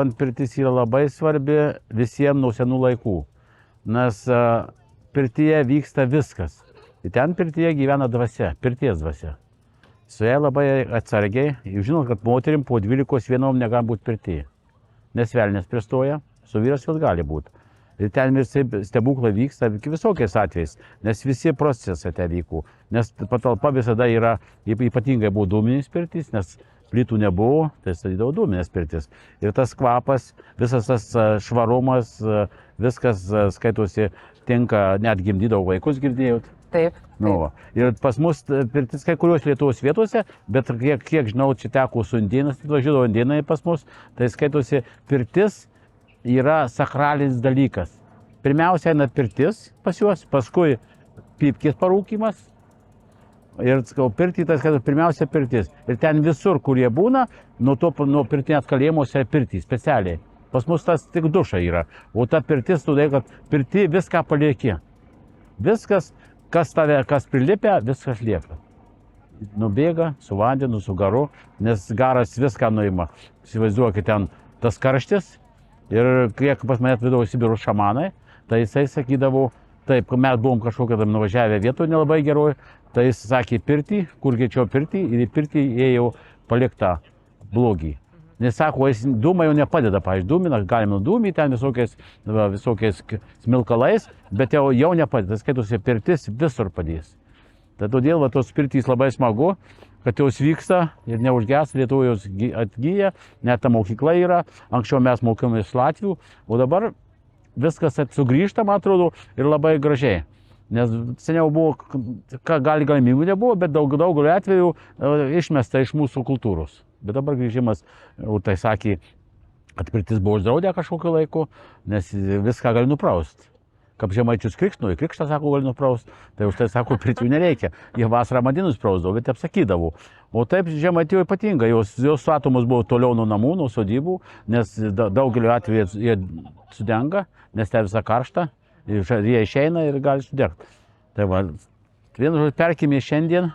Pirtis yra labai svarbi visiems nuo senų laikų, nes pirtyje vyksta viskas. Ir ten pirtyje gyvena dvasia, pirties dvasia. Su ja labai atsargiai, jūs žinot, kad moterim po 12 vienom negali būti pirtyje. Nes velnės pristoja, su vyras vėl gali būti. Ir ten visi stebuklai vyksta visokiais atvejais, nes visi procesai ten vyko. Nes patalpa visada yra, ypatingai buvo dūminis pirtis, nes plytų nebuvo, tai statydavo dūminės pirtis. Ir tas kvapas, visas tas švarumas, viskas skaitosi tinka, net gimdydavo vaikus, girdėjot. Taip. Nu, ir pas mus pirtis kai kurios Lietuvos vietose, bet kiek žinau, čia teko su indėnais, važiuodavo indėnai pas mus, tai skaitosi pirtis yra sakralinis dalykas. Pirmiausia eina pirtis pas juos, paskui pypkės parūkymas. Ir pirtį, tai skaitosi pirmiausia pirtis. Ir ten visur, kur jie būna, nuo pirtinės kalėjimuose pirtį specialiai. Pas mus tas tik duša yra, o ta pirtis, todėl kad pirti viską palieki. Viskas, kas prilipia, viskas lieka. Nubėga su vandeniu, su garu, nes garas viską nuima. Įsivaizduokit, ten tas karštis. Ir kiek pas mane atvedavo Sibiro šamanai, tai jisai sakydavo, taip, mes buvom kažkokią nuvažiavę vietoje nelabai geroj, tai jis sakė pirtį, kur greičiau pirtį, ir į pirtį ėjo paliktą blogį. Nes sako, dūmai jau nepadeda, pavyzdžiui, dūminą, galima nudūmyti ten visokiais smilkalais, bet jau nepadeda, skaitosi pirtis visur padės. Tai todėl tos pirtys labai smagu, kad jos vyksta ir neužges, Lietuvoje jos atgyja, net ta mokykla yra, anksčiau mes mokėmės Latvių, o dabar viskas sugrįžta, man atrodo, ir labai gražiai. Nes seniau buvo, galimybių nebuvo, bet daugeliu atveju išmesta iš mūsų kultūros. Bet dabar grįžimas, tai sakė, kad pirtis buvo uždraudę kažkokiu laiku, nes viską gali nupraust. Kaip žemaičius krikštų, krikštą, sako, gali nupraust, tai už tai, sako, pirtių nereikia. Jie vasarą madinus prausdavo, bet apsakydavo. O taip žemaitijoje ypatingai, jos statomos buvo toliau nuo namų, nuo sodybų, nes daugeliu atveju jie sudenga, nes ten visą karštą, jie išeina ir gali sudegti. Tai va, vienu žodžiu, perkime šiandien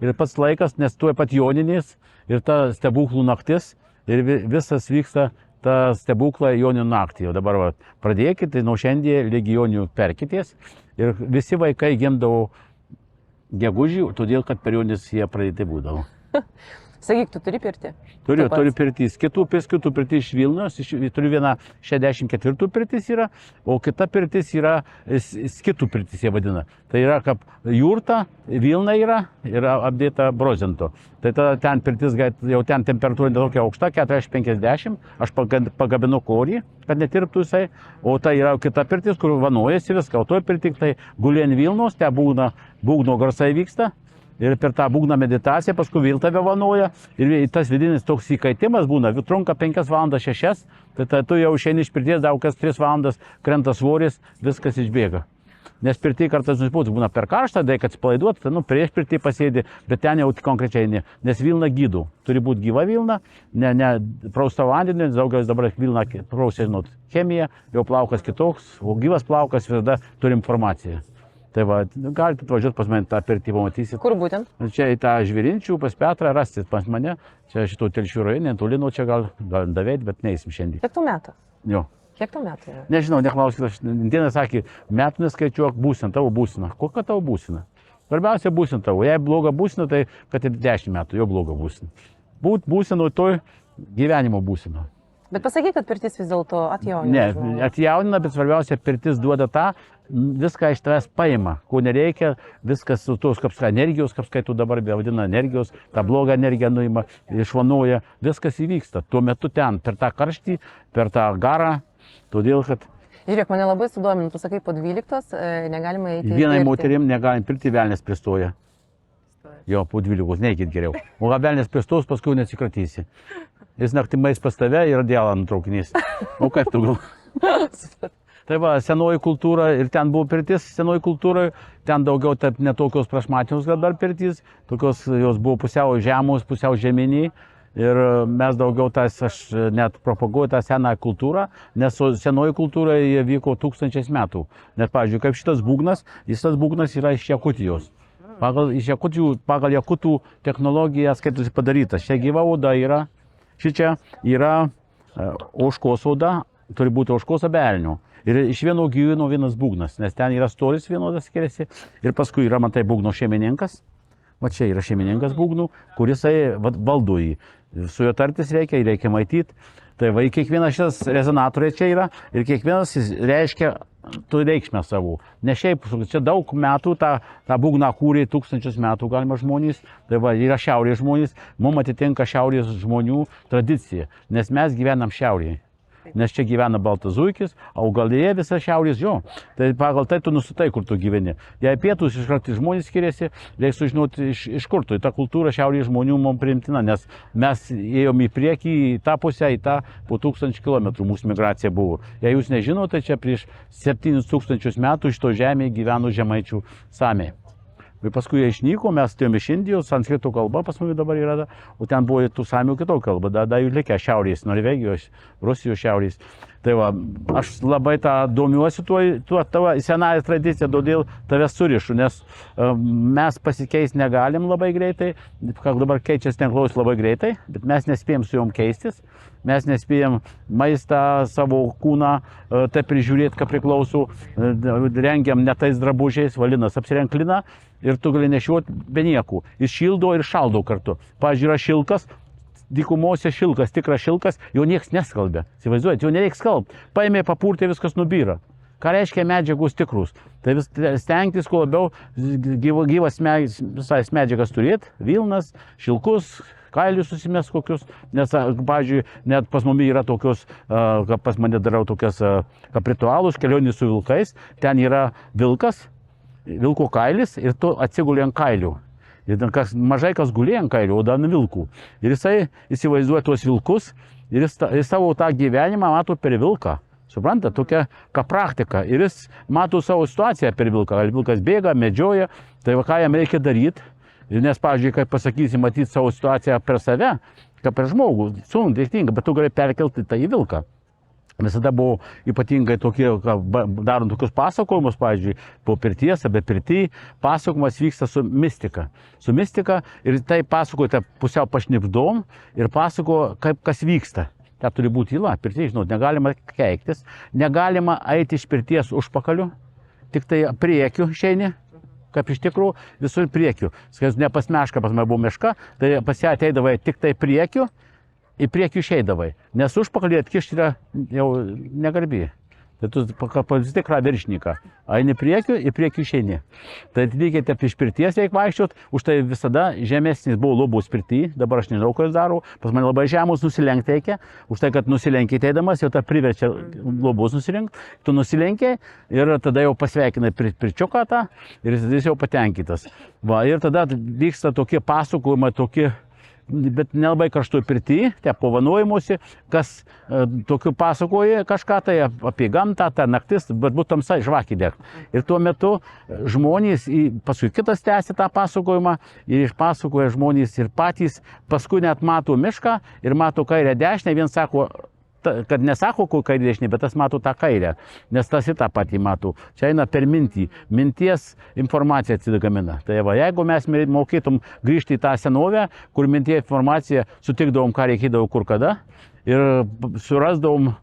ir pats laikas, nes tuoj pat joninės ir ta stebuklų naktis ir visas vyksta ta stebuklą joninių naktį. O dabar va, pradėkite, tai nuo šiandien legionių perkitės ir visi vaikai gimdavo gegužį, todėl kad per jonis jie pradėti būdavo. Sakyk, tu turi pirtį? Turiu pirtys. Kitų pirtys iš Vilnius, turiu vieną 64 pirtis yra, o kita pirtis yra skitų pirtis, jie vadina. Tai yra kaip jurta, Vilna yra ir apdėta brozento. Tai ten pirtis, jau ten temperatūra netokia aukšta, 40-50, aš pagabinu korį, kad netirptų jisai, o tai yra kita pirtis, kur vanojasi viską, o toj pirtik tai gulien Vilnos, ten būgno garsai vyksta. Ir per tą būgną meditaciją, paskui vėl tave vanoja ir tas vidinis toks įkaitimas būna, trunka 5 valandas 6, tai tu jau išeini iš pirties, daug kas 3 valandas krenta svoris, viskas išbėga. Nes pirtį kartais būna per karštą, tai kad atsipalaiduot, tai prieš pirtį pasėdi, bet ten jau konkrečiai ne, nes Vilna gydo. Turi būti gyva Vilna, ne prausta vandenį, daugelis dabar Vilna prausia, žinot, chemija, jau plaukas kitoks, o gyvas plaukas visada turi informaciją. Tai va, galite atvažiuoti pas mane tą pirtį, pamatysit. Kur būtent? Čia į tą Žvirinčių, pas Petrą, rastit pas mane. Čia šito Telšių rajone, toli nuo čia gal davėt, bet neįsim šiandien. Kiek tau metų? Jo. Kiek tau metų yra? Nežinau, neklauskit, aš dieną sakė, metų neskaičiuok būsina, tavo būsina. Kokia tavo būsina? Svarbiausia būsina tavo. Jei bloga būsina, tai kad ir 10 metų, jo bloga būsina. Būt būsina, toj gyvenimo būsina. Bet pasakyk, kad pirtis vis dėlto atjaunina. Ne, atjaunina, bet svarbiausia, pirtis duoda tą, viską iš tavęs paima, ko nereikia, viskas su tos energijos, kaip tu dabar vadina energijos, tą blogą energiją nuima, išvanuoja, viskas įvyksta. Tuo metu ten, per tą karštį, per tą garą, todėl kad... Žiūrėk, mane labai sudomina, tu sakai, po 12 negalima įeiti. Vienai moterim negalim pirti, velnės pristoja. Jo, po 12, neikit geriau. O velnės pristos, paskui nesikratysi. Jis naktimais pas tave ir radialą nutraukinys. O kaip tu gal? Tai va, senoji kultūra ir ten buvo pirtis, senoji kultūra, ten daugiau taip netokios prašmatinios gal dar pirtis, tokios jos buvo pusiau žemos, pusiau žeminiai. Ir mes daugiau aš net propaguoju tą senąją kultūrą, nes senoji kultūra jie vyko 1000 metų. Net, pavyzdžiui, kaip šitas būgnas yra iš Jakutijos. Pagal jakutų technologiją skaitosi padarytas. Čia gyva oda yra, šičia yra ožkos oda, turi būti ožkos abelnių. Ir iš vieno gyvūno vienas būgnas, nes ten yra storis vienodas skiriasi. Ir paskui yra, matai, būgno šeimininkas. Va čia yra šeimininkas būgnų, kuris valdo jį. Su juo tartis reikia matyti. Tai va, kiekvienas šitas rezonatoriai čia yra ir kiekvienas reiškia turi reikšmę savo. Ne šiaip, čia daug metų tą būgną kūrė, 1000 metų galima žmonės. Tai va, yra šiaurės žmonės, mums atitinka šiaurės žmonių tradicija, nes mes gyvenam šiaurėje. Nes čia gyvena baltas zuikis, augalėje visa šiaurės jo. Tai pagal tai tu nustatai, kur tu gyveni. Jei pietus iškart žmonės skiriasi, reikia sužinoti iš kur tu. Ta kultūra šiaurės žmonių mums priimtina, nes mes ėjom į priekį, į tą pusę, į tą po 1000 km mūsų migracija buvo. Jei jūs nežinote, čia prieš 7000 metų iš to žemėje gyveno žemaičių samiai. Ir paskui jie išnyko, mes turėjome iš Indijos, sanskrito kalba pas mus dabar yra, o ten buvo tų samių kitokia kalba, da jų likę šiaurės, Norvegijos, Rusijos šiaurės. Tai va, aš labai domiuosi tuo tavo senąją tradiciją, todėl tave surišu, nes mes pasikeis negalim labai greitai, kaip dabar keičiasi tinklaus labai greitai, bet mes nespėjom su jom keistis. Mes nespėjom maistą, savo kūną, tai prižiūrėti, ką priklauso, rengiam ne tais drabužiais, valinas apsirenklina ir tu gali nešiuoti be nieko. Jis šildo ir šaldo kartu. Pavyzdžiui, yra šilkas, dykumose šilkas, tikras šilkas, jo nieks neskalbė. Įsivaizduojate, jo nereikia skalbti. Paėmė, papurtė, viskas nubyra. Ką reiškia medžiagos tikrus? Tai vis stengtis, kuo labiau gyvas visais medžiagas turėti, vilnas, šilkus, kailius susimės kokius, nes, pavyzdžiui, net pas mumi yra tokios, pas mane darau tokias ritualus, kelionės su vilkais, ten yra vilkas, vilko kailis ir tu atsiguli ant kailių. Ir mažai kas gulė ant kailių, o dar ant vilkų. Ir jisai įsivaizduoja tuos vilkus ir jis savo tą gyvenimą mato per vilką. Supranta, tokia praktika. Ir jis mato savo situaciją per vilką. Ar vilkas bėga, medžioja, tai ką jam reikia daryti. Nes, pavyzdžiui, kaip pasakysi, matyti savo situaciją per save, kaip per žmogų, sudėtinga, bet tu gali perkelti tai į vilką. Visada buvo ypatingai tokie, darant tokius pasakojimus, pavyzdžiui, po pirties, be pirty, pasakojimas vyksta su mistika. Su mistika ir tai pasakojate pusiau pašnipdom ir pasako, kaip kas vyksta. Tai turi būti tyla, pirty, žinot, negalima keiktis, negalima eiti iš pirties užpakaliu, tik tai priekiu išeini. Kaip iš tikrųjų visur priekiu. Skais, ne pas mešką, pas mane buvo meška, tai pas ją ateidavai tik tai priekiu, į priekį išeidavai. Nes užpakalį atkišti yra jau negarbiai. Tai tu pas tikrą viršininką. Eini priekiu, į priekį išeini. Tai lygiai taip iš pirties reikia vaikščiot, už tai visada žemesnis buvo lubos pirty, dabar aš nežinau, ką jis daro, pas mane labai žemus nusilenkti reikia, už tai, kad nusilenkiai eidamas, jau tą priverčia lubos nusilenkti, tu nusilenkiai ir tada jau pasveikinai pirčiuką tą ir jis jau patenkintas. Va, ir tada vyksta tokie pasakojimai, tokie, bet nelabai karštoj pirty, tie pavanojimuose, kas tokiu pasakoja kažką tai apie gamtą, tą naktis, bet būtų tamsa žvakį deg. Ir tuo metu žmonės, paskui kitas tęsia tą pasakojimą ir išpasakoja žmonės ir patys, paskui net mato mišką ir mato kairę dešinę, vien sako, kad nesako, kur kairė dešinė, bet tas mato tą kairę, nes tas ir tą patį mato. Čia eina per mintį, minties informacija atsigamina. Tai va, jeigu mes mokėtum grįžti į tą senovę, kur mintie informacija sutikdavom, ką reikėdavo kur kada ir surasdavom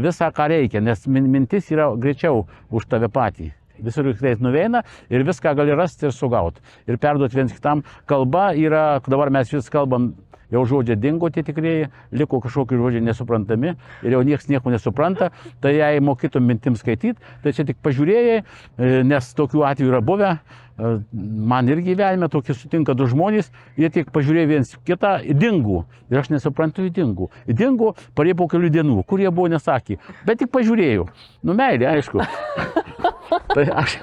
visą, ką reikia, nes mintis yra greičiau už tave patį. Visur kitais nuveina ir viską gali rasti ir sugauti. Ir perduoti viens kitam. Kalba yra, dabar mes vis kalbam, jau žodžiai dingo tie tikrieji, liko kažkokie žodžiai nesuprantami ir jau niekas nieko nesupranta, tai jei mokytum mintim skaityti, tai čia tik pažiūrėjai, nes tokių atvejų yra buvę, man irgi gyvenime tokie sutinka du žmonės, jie tik pažiūrėjo viens kitą, dingo ir aš nesuprantu, dingo. Dingo parėjo po kelių dienų, kur jie buvo nesakė, bet tik pažiūrėjau, nu meilė, aišku. Tai aš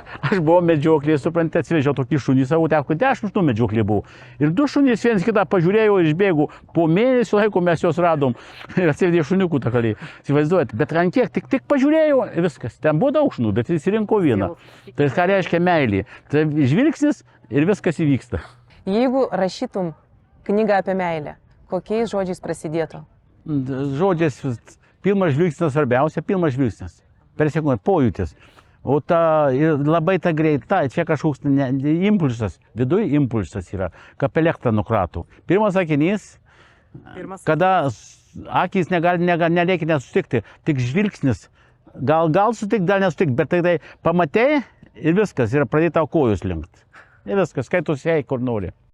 buvau medžioklėje, suprantate, atsivežiau tokį šunį savo, teko 10 medžioklėje buvo. Ir du šunys viens kitą pažiūrėjo ir išbėgo. Po mėnesio laiko mes juos radom ir atsivedė šuniukų takalį. Įsivaizduojate, bet ant kiek tik pažiūrėjau ir viskas. Ten buvo daug šunų, bet jis rinko vieną. Tai ką reiškia meilė? Tai žvilgsnis ir viskas įvyksta. Jeigu rašytum knygą apie meilę, kokiais žodžiais prasidėtų? Žodžiais, pirmas žvilgsnis svarbiausia, pirmas žvilgsnis. Per sekundę, pojūtis. O labai ta greita, čia kažkoks impulsas, viduje impulsas yra, kaip elektrą nukratų. Pirmas sakinys, kada akys nereikia nesutikti, tik žvilgsnis. Gal sutik, gal nesutik, bet tai pamatėjai ir viskas, ir pradėta kojus linkt. Ir viskas, skaitosi, jei kur nori.